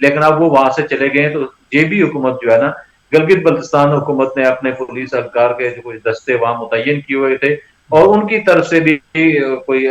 لیکن اب وہ وہاں سے چلے گئے ہیں. تو یہ بھی حکومت جو ہے نا, گلگت بلتستان حکومت نے اپنے پولیس اہلکار کے جو کچھ دستے وہاں متعین کیے ہوئے تھے, اور ان کی طرف سے بھی کوئی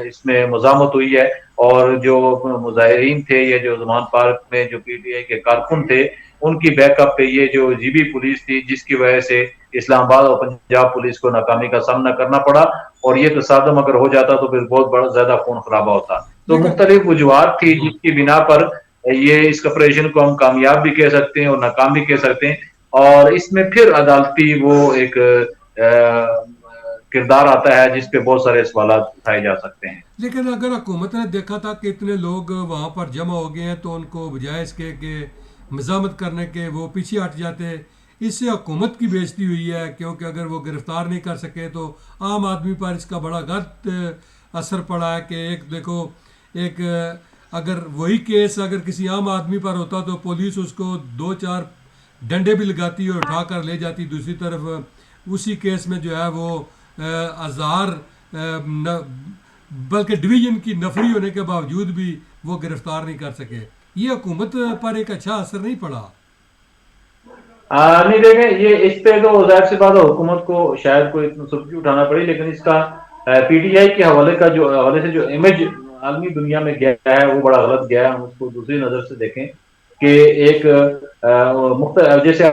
اس میں مزاحمت ہوئی ہے. اور جو مظاہرین تھے یا جو زمان پارک میں جو پی ٹی آئی کے کارکن تھے, ان کی بیک اپ پہ یہ جو جی بی پولیس تھی, جس کی وجہ سے اسلام آباد اور پنجاب پولیس کو ناکامی کا سامنا کرنا پڑا. اور یہ تصادم اگر ہو جاتا تو پھر بہت بڑا زیادہ خون خرابہ ہوتا. تو لیکن مختلف وجوہات تھی جس کی بنا پر یہ اس آپریشن کو ہم کامیاب بھی کہہ سکتے ہیں اور ناکام بھی کہہ سکتے ہیں. اور اس میں پھر عدالتی وہ ایک کردار آتا ہے جس پہ بہت سارے سوالات اٹھائے جا سکتے ہیں. لیکن اگر حکومت نے دیکھا تھا کہ اتنے لوگ وہاں پر جمع ہو گئے ہیں تو ان کو بجائے اس کے کہ مزاحمت کرنے کے وہ پیچھے ہٹ جاتے. اس سے حکومت کی بے عزتی ہوئی ہے, کیونکہ اگر وہ گرفتار نہیں کر سکے تو عام آدمی پر اس کا بڑا غلط اثر پڑا ہے. کہ ایک دیکھو, ایک اگر وہی کیس اگر کسی عام آدمی پر ہوتا تو پولیس اس کو 2-4 ڈنڈے بھی لگاتی اور اٹھا کر لے جاتی. دوسری طرف اسی کیس میں جو ہے وہ ہزار بلکہ ڈویژن کی نفری ہونے کے باوجود بھی وہ گرفتار نہیں کر سکے. یہ حکومت پر ایک اچھا اثر نہیں پڑا. نہیں دیکھیں, یہ اس پہ تو ظاہر سی بات ہے حکومت کو شاید کوئی سرخی اٹھانا پڑی, لیکن اس کا پی ٹی آئی کے حوالے سے جو امیج عالمی دنیا میں گیا ہے وہ بڑا غلط گیا ہے. ہم اس کو دوسری نظر سے دیکھیں کہ ایک جیسے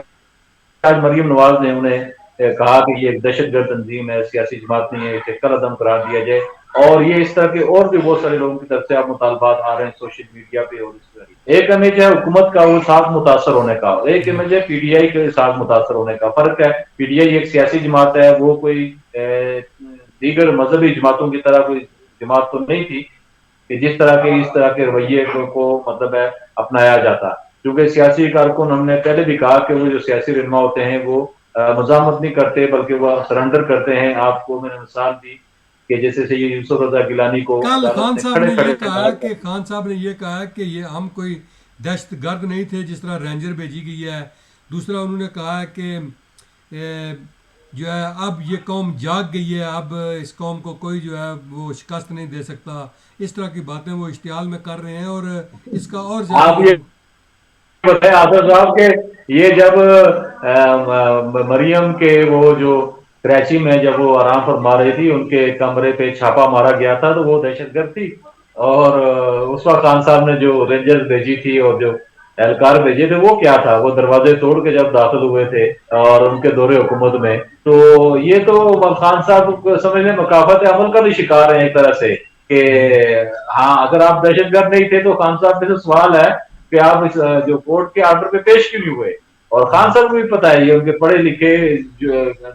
آج مریم نواز نے انہیں کہا کہ یہ ایک دہشت گرد تنظیم ہے, سیاسی جماعت نہیں ہے, اسے کل عدم قرار دیا جائے. اور یہ اس طرح کے اور بھی بہت سارے لوگوں کی طرف سے آپ مطالبات آ رہے ہیں سوشل میڈیا پہ. اور اس طرح ایک امیج ہے حکومت کا وہ ساتھ متاثر ہونے کا, ایک جی امیج ہے پی ٹی آئی کے ساتھ متاثر ہونے کا. فرق ہے, پی ٹی آئی ایک سیاسی جماعت ہے, وہ کوئی دیگر مذہبی جماعتوں کی طرح کوئی جماعت تو نہیں تھی کہ جس طرح کے اس طرح کے رویے کو مطلب ہے اپنایا جاتا. کیونکہ سیاسی کارکن, ہم نے پہلے بھی کہا کہ وہ جو سیاسی رہنما ہوتے ہیں وہ مزاحمت نہیں کرتے بلکہ وہ سرنڈر کرتے ہیں. آپ کو میں نے مثال دی کہ جیسے سید یوسف رضا گیلانی کو کل عدالت خان نے صاحب کھڑے نے یہ کھڑے کہا کہ خان صاحب نے یہ کہا کہ یہ ہم کوئی دہشت گرد نہیں تھے جس طرح رینجر بھیجی گئی ہے. دوسرا انہوں نے کہا ہے کہ جو ہے اب یہ قوم جاگ گئی ہے, اب اس قوم کو کوئی جو ہے وہ شکست نہیں دے سکتا. اس طرح کی باتیں وہ اشتعال میں کر رہے ہیں اور اس کا اور زیادہ آپ یہ بتائیں آصف صاحب کہ یہ جب مریم کے وہ جو کراچی میں جب وہ آرام فرما رہی تھی, ان کے کمرے پہ چھاپا مارا گیا تھا تو وہ دہشت گرد تھی. اور اس وقت خان صاحب نے جو رینجرز بھیجی تھی اور جو اہلکار بھیجے تھے وہ کیا تھا, وہ دروازے توڑ کے جب داخل ہوئے تھے اور ان کے دور حکومت میں. تو یہ تو خان صاحب سمجھ لیں مکافات عمل کا بھی شکار ہیں ایک طرح سے کہ جی ہاں اگر آپ دہشت گرد نہیں تھے تو خان صاحب سے سوال ہے کہ آپ اس جو کورٹ کے آرڈر پہ پیش کیوں نہیں ہوئے. اور خان صاحب کو بھی پتا ہے, یہ ان کے پڑھے لکھے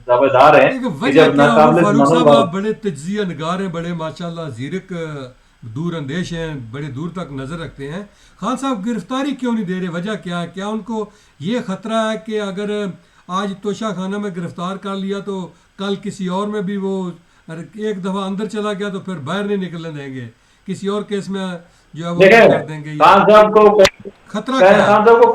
دعوے دار ہیں لیکن کہ وجہ جب کیا ہو ناقابل فاروق ضمانت صاحب, آپ بڑے تجزیہ نگار ہیں, بڑے ماشاءاللہ زیرک دور اندیش ہیں, بڑے دور تک نظر رکھتے ہیں. خان صاحب گرفتاری کیوں نہیں دے رہے, وجہ کیا ہے؟ کیا ان کو یہ خطرہ ہے کہ اگر آج توشہ خانہ میں گرفتار کر لیا تو کل کسی اور میں بھی وہ ایک دفعہ اندر چلا گیا تو پھر باہر نہیں نکلنے دیں گے, کسی اور کیس میں جو ہے وہ کر دیں گے؟ خان صاحب کو خطرہ کیا ہے؟ خان صاحب کو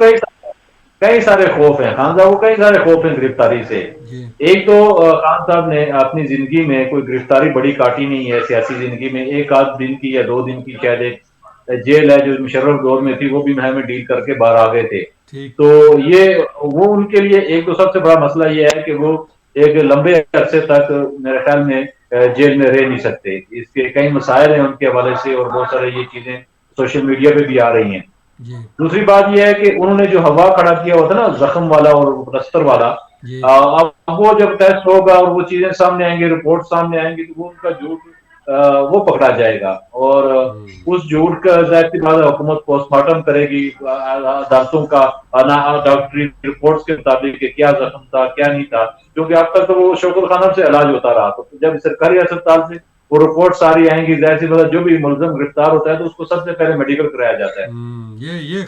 کئی سارے خوف ہیں. خان صاحب کو کئی سارے خوف ہیں گرفتاری سے. جی ایک تو خان صاحب نے اپنی زندگی میں کوئی گرفتاری بڑی کاٹی نہیں ہے سیاسی زندگی میں. ایک آدھ دن کی یا 2 دن کی شاید ایک جیل ہے جو مشرف دور میں تھی, وہ بھی میں ڈیل کر کے باہر آ گئے تھے. ٹھیک. تو یہ وہ ان کے لیے ایک تو سب سے بڑا مسئلہ یہ ہے کہ وہ ایک لمبے عرصے تک میرے خیال میں جیل میں رہ نہیں سکتے. اس کے کئی مسائل ہیں ان کے حوالے سے, اور بہت سارے یہ چیزیں سوشل میڈیا پہ بھی آ رہی ہیں. جی دوسری بات یہ ہے کہ انہوں نے جو ہوا کھڑا کیا ہوا تھا نا, زخم والا اور پلستر والا, جی اب وہ جب ٹیسٹ ہوگا اور وہ چیزیں سامنے آئیں گی, رپورٹ سامنے آئیں گی, تو وہ ان کا جھوٹ وہ پکڑا جائے گا. اور اس جھوٹ کا ظاہر سی بات حکومت پوسٹ مارٹم کرے گی عدالتوں کا ڈاکٹری رپورٹس کے مطابق کہ کیا زخم تھا کیا نہیں تھا. کیونکہ اب تک تو وہ شوکت خانم سے علاج ہوتا رہا, تو جب سرکاری اسپتال سے وہ رپورٹ ساری آئیں گی, ظاہر سی بات جو بھی ملزم گرفتار ہوتا ہے تو اس کو سب سے پہلے میڈیکل کرایا جاتا ہے.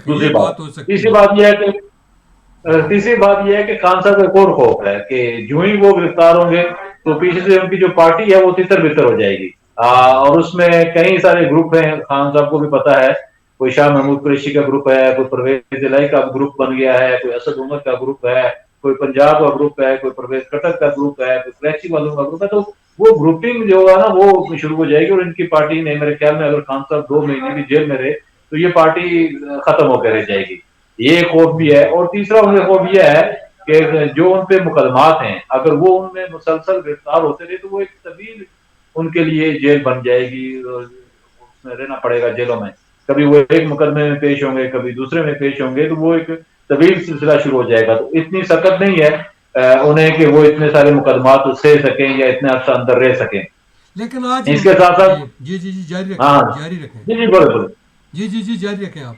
دوسری یہ بات بات ہو سکتی تیسری ہے. بات یہ ہے کہ تیسری بات یہ ہے کہ خان صاحب کا ایک اور خوف ہے کہ جو ہی وہ گرفتار ہوں گے تو پیچھے سے ان کی جو پارٹی ہے وہ تتر بتر ہو جائے گی. اور اس میں کئی سارے گروپ ہیں, خان صاحب کو بھی پتا ہے. کوئی شاہ محمود قریشی کا گروپ ہے, کوئی پرویز الہی کا گروپ بن گیا ہے, کوئی اسد عمر کا گروپ ہے, کوئی پنجاب کا گروپ ہے, کوئی پرویز کٹک کا گروپ ہے, کوئی کراچی والوں کا گروپ ہے. تو وہ گروپنگ جو ہوگا نا وہ شروع ہو جائے گی, اور ان کی پارٹی نے میرے خیال میں اگر خان صاحب 2 مہینے بھی جیل میں رہے تو یہ پارٹی ختم ہو کے رہ جائے گی. یہ ایک خوف بھی ہے. اور تیسرا انہیں خوف یہ ہے کہ جو ان پہ مقدمات ہیں اگر وہ ان میں مسلسل گرفتار ہوتے رہے تو وہ ایک طویل ان کے لیے جیل بن جائے گی. اس میں رہنا پڑے گا جیلوں میں. کبھی وہ ایک مقدمے میں پیش ہوں گے, کبھی دوسرے میں پیش ہوں گے, تو وہ ایک طویل سلسلہ شروع ہو جائے گا. تو اتنی سخت نہیں ہے انہیں کہ وہ اتنے سارے مقدمات سہ سکیں یا اتنے عرصہ اندر رہ سکیں. لیکن آج اس کے ساتھ ساتھ جی جی جی جاری رکھیں, ہاں جاری رکھیں. جی بولے بولے. جی جی جی جاری رکھیں آپ.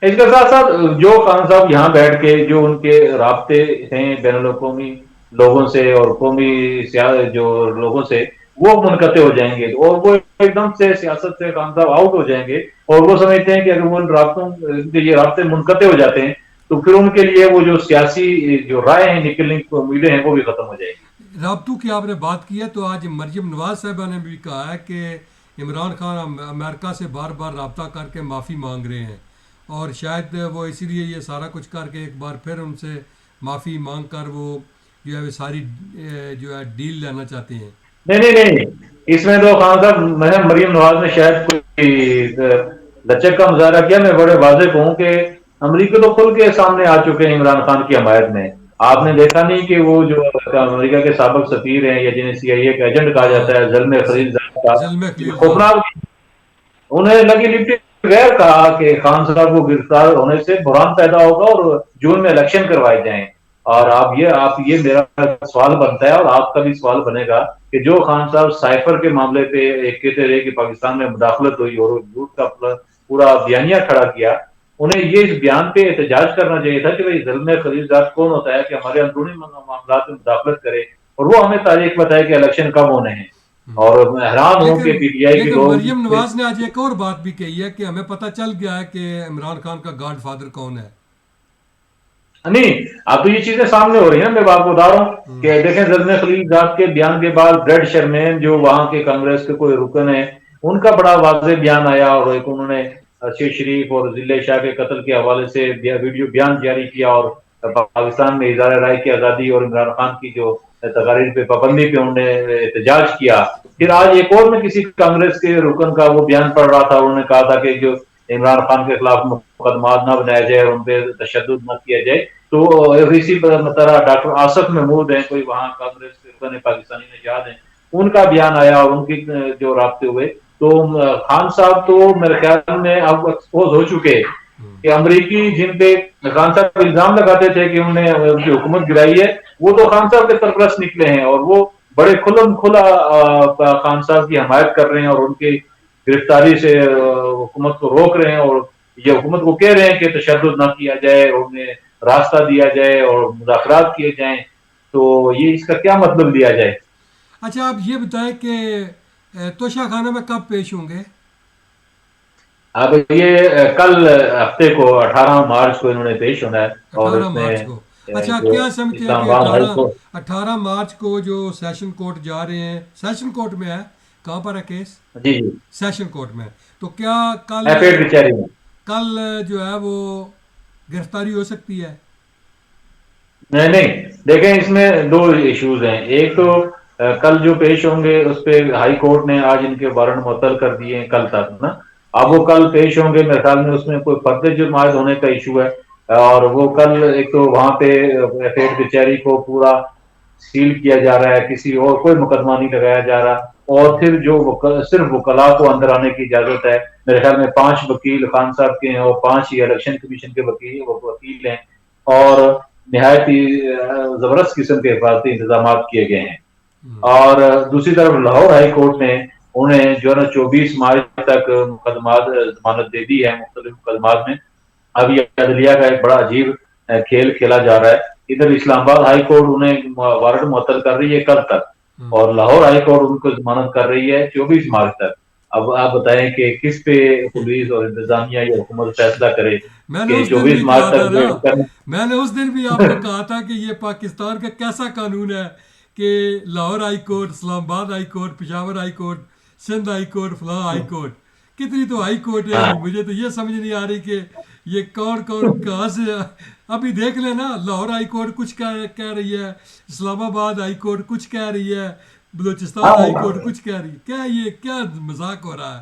اس کے ساتھ ساتھ جو خان صاحب یہاں بیٹھ کے جو ان کے رابطے ہیں بین الاقوامی لوگوں سے اور قومی جو لوگوں سے وہ منقطع ہو جائیں گے, اور وہ ایک دم سے سیاست سے خان صاحب آؤٹ ہو جائیں گے. اور وہ سمجھتے ہیں کہ اگر وہ ان رابطوں یہ رابطے منقطع ہو جاتے ہیں تو پھر ان کے لیے وہ جو سیاسی جو رائے ہیں نکلنے کی امیدیں ہیں وہ بھی ختم ہو جائیں گی. رابطوں کی آپ نے بات کی ہے تو آج مریم نواز صاحبہ نے بھی کہا ہے کہ عمران خان امریکہ سے بار بار رابطہ کر کے معافی مانگ رہے ہیں, اور شاید وہ اسی لیے یہ سارا کچھ کر کے ایک بار پھر ان سے معافی مانگ کر وہ جو ہے ساری جو ہے ڈیل لینا چاہتے ہیں. نہیں, اس میں تو خان صاحب مریم نواز نے شاید کوئی لچک کا مظاہرہ کیا. میں بڑے واضح کہوں کہ امریکہ تو کھل کے سامنے آ چکے ہیں عمران خان کی حمایت میں. آپ نے دیکھا نہیں کہ وہ جو امریکہ کے سابق سفیر ہیں یا جنہیں سی آئی اے کا ایجنٹ کہا جاتا ہے زلمے خلیل زاد زلمے کا خلیل زاد خوفناک, انہیں لگی لپٹی غیر کہا کہ خان صاحب کو گرفتار ہونے سے بحران پیدا ہوگا اور جون میں الیکشن کروائے جائیں. اور آپ یہ میرا سوال بنتا ہے اور آپ کا بھی سوال بنے گا کہ جو خان صاحب سائفر کے معاملے پہ ایک کہتے رہے کہ پاکستان میں مداخلت ہوئی اور جھوٹ کا پورا بیانیہ کھڑا کیا, انہیں یہ اس بیان پہ احتجاج کرنا چاہیے تھا کہ بھائی زلمے خلیل زاد کون ہوتا ہے کہ ہمارے اندرونی معاملات میں مداخلت کرے, اور وہ ہمیں تاریخ بتائے کہ الیکشن کب ہونے ہیں. اور میں حیران ہوں کہ پی ٹی آئی کے لوگ مریم نواز نے آج ایک اور بات بھی کہی ہے کہ ہمیں پتہ چل گیا ہے کہ عمران خان کا گاڈ فادر کون ہے. نہیں, اب تو یہ چیزیں سامنے ہو رہی ہیں. میں آپ کو بتا رہا ہوں کہ دیکھیں زلمے خلیل زاد کے بیان کے بعد بریڈ شرمین جو وہاں کے کانگریس کے کوئی رکن ہیں ان کا بڑا واضح بیان آیا, اور ایک انہوں نے شیخ شریف اور ضلع شاہ کے قتل کے حوالے سے ویڈیو بیان جاری کیا, اور پاکستان میں اظہار رائے کی آزادی اور عمران خان کی جو تقاریر پہ پابندی پہ انہوں نے احتجاج کیا. پھر آج ایک اور میں کسی کانگریس کے رکن کا وہ بیان پڑھ رہا تھا, انہوں نے کہا تھا کہ جو عمران خان کے خلاف مقدمات نہ بنایا جائے اور ان پہ تشدد نہ کیا جائے. تو اسی طرح ڈاکٹر آصف محمود ہیں, کوئی وہاں کانگریس کے رکن پاکستانی نژاد ہیں, ان کا بیان آیا اور ان کی جو رابطے ہوئے. تو خان صاحب تو میرے خیال میں اب ایکسپوز ہو چکے کہ امریکی جن پہ خان صاحب الزام لگاتے تھے کہ انہوں نے ان کی حکومت گرائی ہے وہ تو خان صاحب کے سرپرست نکلے ہیں, اور وہ بڑے کھلم کھلا خان صاحب کی حمایت کر رہے ہیں اور ان کی گرفتاری سے حکومت کو روک رہے ہیں, اور یہ حکومت کو کہہ رہے ہیں کہ تشدد نہ کیا جائے اور انہیں راستہ دیا جائے اور مذاکرات کیے جائیں. تو یہ اس کا کیا مطلب لیا جائے؟ اچھا آپ یہ بتائیں کہ توشہ خانہ میں کب پیش ہوں گے؟ اب یہ کل ہفتے کو 18 مارچ کو انہوں نے پیش ہونا ہے, اور 18 اس میں مارچ کو. اچھا جو کیا سمجھتے ہیں اسلام کہ آباد ہائی کورٹ 18 مارچ کو جو سیشن کورٹ جا رہے ہیں, سیشن کورٹ میں ہے, کہاں پر ہے کیس؟ جی سیشن کورٹ میں, تو کیا کل ایف ایڈ کچہری میں. کل جو ہے وہ گرفتاری ہو سکتی ہے؟ نہیں, دیکھیں اس میں دو ایشوز ہیں. ایک تو کل جو پیش ہوں گے اس پہ ہائی کورٹ نے آج ان کے وارنٹ معطل کر دیے ہیں کل تک نا. اب جی وہ کل پیش ہوں گے, میرے خیال میں اس میں کوئی فرد جرم عائد ہونے کا ایشو ہے, اور وہ کل ایک تو وہاں پہ ایف ایڈ کچہری کو پورا سیل کیا جا رہا ہے, کسی اور کوئی مقدمہ نہیں لگایا جا رہا, اور پھر جو صرف وکلاء کو اندر آنے کی اجازت ہے. میرے خیال میں 5 وکیل خان صاحب کے ہیں اور 5 ہی الیکشن کمیشن کے وکیل ہیں, اور نہایت ہی زبردست قسم کے حفاظتی انتظامات کیے گئے ہیں. اور دوسری طرف لاہور ہائی کورٹ نے انہیں جو ہے نا 24 مارچ تک مقدمات ضمانت دے دی ہے مختلف مقدمات میں. اب یہ عدلیہ کا ایک بڑا عجیب کھیل کھیلا جا رہا ہے. ادھر اسلام آباد ہائی کورٹ انہیں وارنٹ معطل کر رہی ہے کل تک, اور لاہور ہائی کورٹ ان کو ضمانت کر رہی ہے 24 مارچ تک. اب آپ بتائیں کہ کس پہ پولیس اور انتظامیہ یا حکومت فیصلہ کرے میں نے کہ اس دن 24 بھی مارچ کہا تھا تک نا, ویٹ کرنا. میں نے اس دن بھی آپ کو کہا تھا کہ یہ پاکستان کا کیسا قانون ہے کہ لاہور ہائی کورٹ, اسلام آباد high court, Peshawar high court, Sindh high court, فلاں ہائی کورٹ, کتنی تو ہائی کورٹ ہے. مجھے تو یہ سمجھ نہیں آ رہی کہ یہ کون کہاں سے. ابھی دیکھ لیں نا, لاہور ہائی کورٹ کچھ کہہ رہی ہے, اسلام آباد ہائی کورٹ کچھ کہہ رہی ہے, بلوچستان ہائی کورٹ کچھ کہہ رہی ہے. کیا یہ کیا مذاق ہو رہا ہے,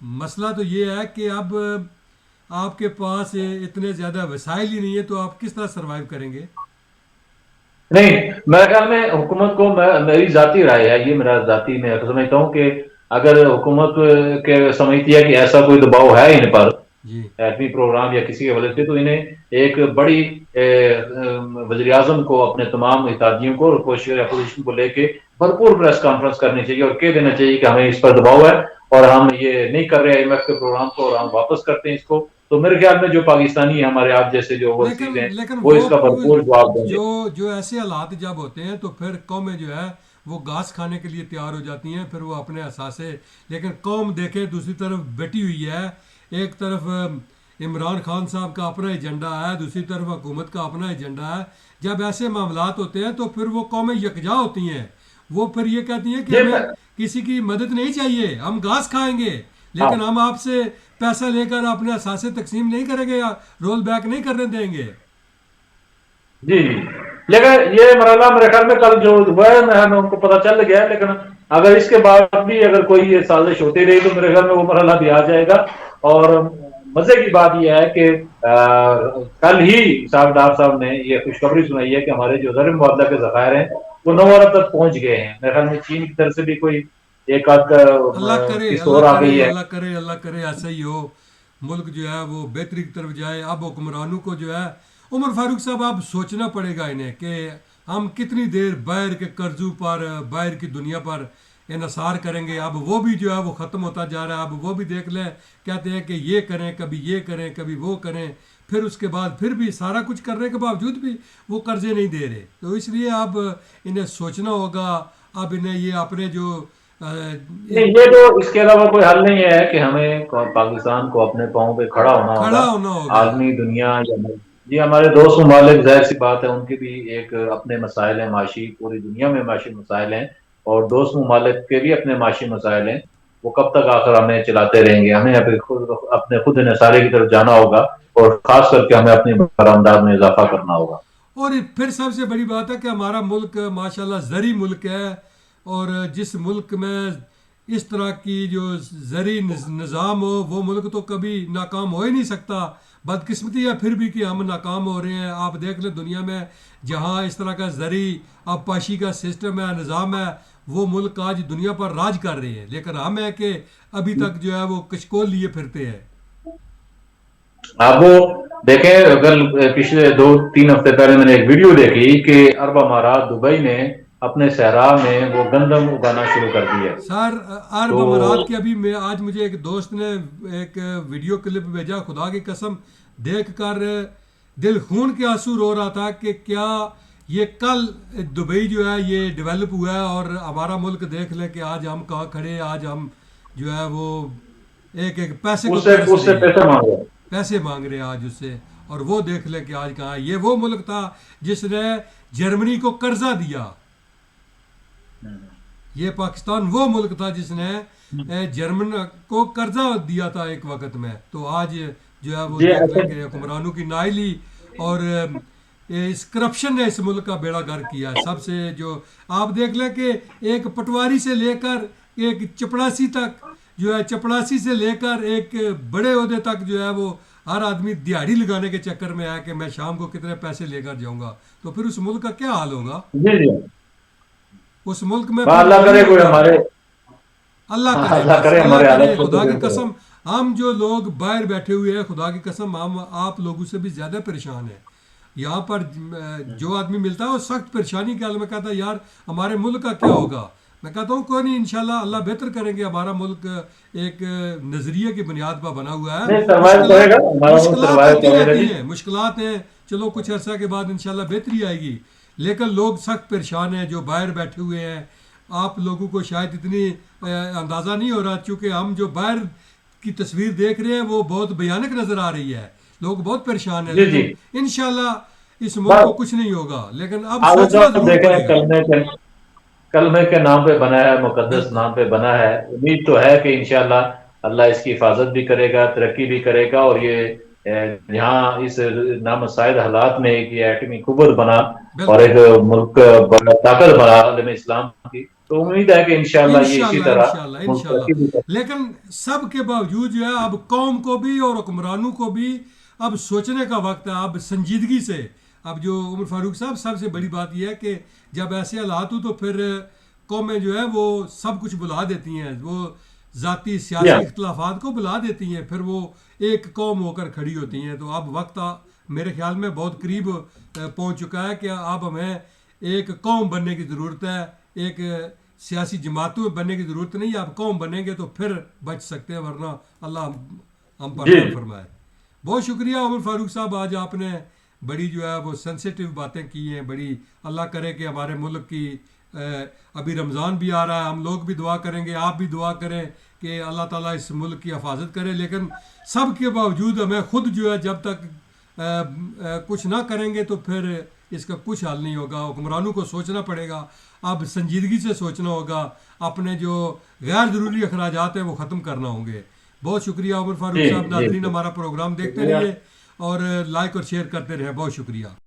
مسئلہ تو یہ ہے کہ اب آپ کے پاس اتنے زیادہ وسائل ہی نہیں ہے، تو آپ کس طرح سروائیو کریں گے؟ نہیں، میرے خیال میں حکومت کو، میری ذاتی رائے ہے یہ، میرا ذاتی میں سمجھتا ہوں کہ اگر حکومت کے سمجھتی ہے کہ ایسا کوئی دباؤ ہے ان پر جی ایٹمی پروگرام یا کسی کے وجہ سے، تو انہیں ایک بڑی وزیر اعظم کو اپنے تمام اتحادیوں کو اور اپوزیشن کو لے کے بھرپور پریس کانفرنس کرنی چاہیے اور کہہ دینا چاہیے کہ ہمیں اس پر دباؤ ہے اور ہم یہ نہیں کر رہے IMF کے پروگرام کو اور ہم واپس کرتے ہیں اس کو. تو میرے خیال میں جو پاکستانی ہیں ہمارے آپ جیسے جو اوورسیز ہیں لیکن وہ اس کا بھرپور جواب دیں گے. جو ایسے حالات جب ہوتے ہیں تو پھر قومیں جو ہے وہ گھاس کھانے کے لیے تیار ہو جاتی ہیں، پھر وہ اپنے اثاثے، لیکن قوم دیکھے دوسری طرف بیٹھی ہوئی ہے، ایک طرف عمران خان صاحب کا اپنا ایجنڈا ہے، دوسری طرف حکومت کا اپنا ایجنڈا ہے. جب ایسے معاملات ہوتے ہیں تو پھر وہ قومیں یکجا ہوتی ہیں، وہ پھر یہ کہتی ہیں کہ یہ ہمیں کسی کی مدد نہیں چاہیے، ہم گھاس کھائیں گے، ہاں لیکن ہم آپ سے پیسہ لے کر اپنے اثاثے تقسیم نہیں کریں گے یا رول بیک نہیں کرنے دیں گے. جی جی، لیکن یہ مرحلہ میرے خیال میں کل جو ہوا ہے میں ان کو پتہ چل گیا ہے، لیکن اگر اس کے بعد بھی اگر کوئی یہ سازش ہوتی رہی تو میرے خیال میں وہ مرحلہ بھی آ جائے گا. اور مزے کی بات یہ ہے کہ کل ہی صاحب ڈار صاحب نے یہ خوشخبری سنائی ہے کہ ہمارے جو زر مبادلہ کے ذخائر ہیں وہ 9 ارب تک پہنچ گئے ہیں. میرے خیال میں چین کی طرف سے بھی کوئی ایک آدھ اللہ کرے قسط اللہ اور آ کرے گئی ہے. اللہ کرے اللہ کرے ایسا ہی ہو، ملک جو ہے وہ بہتری کی طرف جائے. اب حکمرانوں کو جو ہے، عمر فاروق صاحب، اب سوچنا پڑے گا انہیں کہ ہم کتنی دیر باہر کے قرضوں پر، باہر کی دنیا پر انحصار کریں گے. اب وہ بھی جو ہے وہ ختم ہوتا جا رہا ہے. اب وہ بھی دیکھ لیں، کہتے ہیں کہ یہ کریں، کبھی یہ کریں، کبھی وہ کریں، پھر اس کے بعد پھر بھی سارا کچھ کرنے کے باوجود بھی وہ قرضے نہیں دے رہے. تو اس لیے اب انہیں سوچنا ہوگا. اب انہیں یہ اپنے جو نہیں، یہ تو اس کے علاوہ کوئی حل نہیں ہے کہ ہمیں پاکستان کو اپنے پاؤں پہ کھڑا ہونا ہوگا. کھڑا ہونا ہوگا. عالمی دنیا جی، ہمارے دوست ممالک ظاہر سی بات ہے ان کے بھی ایک اپنے مسائل ہیں معاشی، پوری دنیا میں معاشی مسائل ہیں اور دوست ممالک کے بھی اپنے معاشی مسائل ہیں. وہ کب تک آخر ہمیں چلاتے رہیں گے؟ ہمیں اپنے خود انحصارے کی طرف جانا ہوگا اور خاص کر کے ہمیں اپنی برآمدات میں اضافہ کرنا ہوگا. اور پھر سب سے بڑی بات ہے کہ ہمارا ملک ماشاءاللہ زرعی ملک ہے، اور جس ملک میں اس طرح کی جو زرعی نظام ہو وہ ملک تو کبھی ناکام ہو ہی نہیں سکتا. بدقسمتی ہے پھر بھی کہ ہم ناکام ہو رہے ہیں. آپ دیکھ لیں دنیا میں جہاں اس طرح کا زرعی آبپاشی کا سسٹم ہے، نظام ہے، وہ ملک آج دنیا پر راج کر رہے ہیں، لیکن ہم ہے کہ ابھی تک جو ہے وہ کچکول لیے پھرتے ہیں. آپ وہ دیکھیں، کل پچھلے 2-3 ہفتے پہلے میں نے ایک ویڈیو دیکھی کہ عرب امارات دبئی میں اپنے صحرا میں وہ گندم اگانا شروع کر دی ہے. سر عرب تو امارات کی ابھی میں آج مجھے ایک دوست نے ایک ویڈیو کلپ بھیجا، خدا کی قسم دیکھ کر دل خون کے آنسو رو رہا تھا کہ کیا یہ کل دبئی جو ہے یہ ڈیولپ ہوا ہے اور ہمارا ملک دیکھ لے کہ آج ہم کہاں کھڑے. آج ہم جو ہے وہ ایک ایک پیسے کو اس سے ترس رہے ہیں، پیسہ مانگے. پیسے مانگ رہے ہیں آج اس سے. اور وہ دیکھ لے کہ آج کہاں. یہ وہ ملک تھا جس نے جرمنی کو قرضہ دیا. یہ پاکستان وہ ملک تھا جس نے جرمن کو قرضہ دیا تھا ایک وقت میں. تو آج جو ہے وہ جی دیکھ لیں کہ حکمرانوں کی نااہلی اور اس کرپشن نے اس ملک کا بیڑا گرک کیا ہے. سب سے جو آپ دیکھ لیں کہ ایک پٹواری سے لے کر ایک چپڑاسی تک جو ہے، چپڑاسی سے لے کر ایک بڑے عہدے تک جو ہے وہ ہر آدمی دیہڑی لگانے کے چکر میں ہے کہ میں شام کو کتنے پیسے لے کر جاؤں گا. تو پھر اس ملک کا کیا حال ہوگا؟ جی جی، اس ملک میں اللہ پھر کرے کوئی ہمارے اللہ کرے، اللہ بس کرے اللہ ہمارے کرے. حالت کو خدا کی بہتر کرے. قسم ہم جو لوگ باہر بیٹھے ہوئے ہیں، خدا کی قسم ہم آپ لوگوں سے بھی زیادہ پریشان ہیں. یہاں پر جو آدمی ملتا ہے وہ سخت پریشانی کے حال میں کہتا ہے یار ہمارے ملک کا کیا ہوگا. میں کہتا ہوں کوئی نہیں، انشاءاللہ اللہ بہتر کریں گے. ہمارا ملک ایک نظریے کی بنیاد پر بنا ہوا ہے. نہیں، سروائیو کرے گا، ہمارا ملک مشکلات سروائیو آتی کرے گا رہتی جی. ہیں، مشکلات ہیں، چلو کچھ عرصہ کے بعد انشاءاللہ بہتری آئے گی. لیکن لوگ سخت پریشان ہیں جو باہر بیٹھے ہوئے ہیں. آپ لوگوں کو شاید اتنی اندازہ نہیں ہو رہا، چونکہ ہم جو باہر کی تصویر دیکھ رہے ہیں وہ بہت بھیانک نظر آ رہی ہے. لوگ بہت پریشان ہیں، جی جی، لیکن انشاءاللہ اس ملک کو بس کچھ نہیں ہوگا. لیکن اب آپ سوچنا ضرور دیکھیں پڑے گا. کلمے کے نام پہ بنا ہے، مقدس بالکل نام پہ بنا ہے. امید تو ہے کہ انشاءاللہ اللہ اس کی حفاظت بھی کرے گا، ترقی بھی کرے گا. اور یہ یہاں اس نامساعد حالات میں ایک یہ ایٹمی قوت بنا اور بالکل ایک ملک بڑا طاقت بنا عالم اسلام کی. تو امید ہے کہ انشاءاللہ یہ اسی انشاءاللہ طرح انشاءاللہ ملک انشاءاللہ ترقی بھی کرے۔ لیکن سب کے باوجود جو ہے اب قوم کو بھی اور حکمرانوں کو بھی اب سوچنے کا وقت ہے، اب سنجیدگی سے۔ اب جو عمر فاروق صاحب سب سے بڑی بات یہ ہے کہ جب ایسے حالات ہوں تو پھر قومیں جو ہے وہ سب کچھ بلا دیتی ہیں، وہ ذاتی جی ہاں سیاسی اختلافات کو بلا دیتی ہیں، پھر وہ ایک قوم ہو کر کھڑی ہوتی ہیں۔ تو اب وقت میرے خیال میں بہت قریب پہنچ چکا ہے کہ اب ہمیں ایک قوم بننے کی ضرورت ہے، ایک سیاسی جماعتوں میں بننے کی ضرورت نہیں ہے۔ آپ قوم بنیں گے تو پھر بچ سکتے ہیں، ورنہ اللہ ہم پر جی رحم فرمائے۔ بہت شکریہ عمر فاروق صاحب، آج آپ نے بڑی جو ہے وہ سینسیٹیو باتیں کی ہیں، بڑی اللہ کرے کہ ہمارے ملک کی ابھی رمضان بھی آ رہا ہے، ہم لوگ بھی دعا کریں گے، آپ بھی دعا کریں کہ اللہ تعالیٰ اس ملک کی حفاظت کرے، لیکن سب کے باوجود ہمیں خود جو ہے جب تک کچھ نہ کریں گے تو پھر اس کا کچھ حل نہیں ہوگا۔ حکمرانوں کو سوچنا پڑے گا، اب سنجیدگی سے سوچنا ہوگا، اپنے جو غیر ضروری اخراجات ہیں وہ ختم کرنا ہوں گے۔ بہت شکریہ عمر فاروق جی صاحب۔ جی ناظرین ہمارا پروگرام دیکھتے شکریہ۔ رہیے اور لائک اور شیئر کرتے رہیں۔ بہت شکریہ۔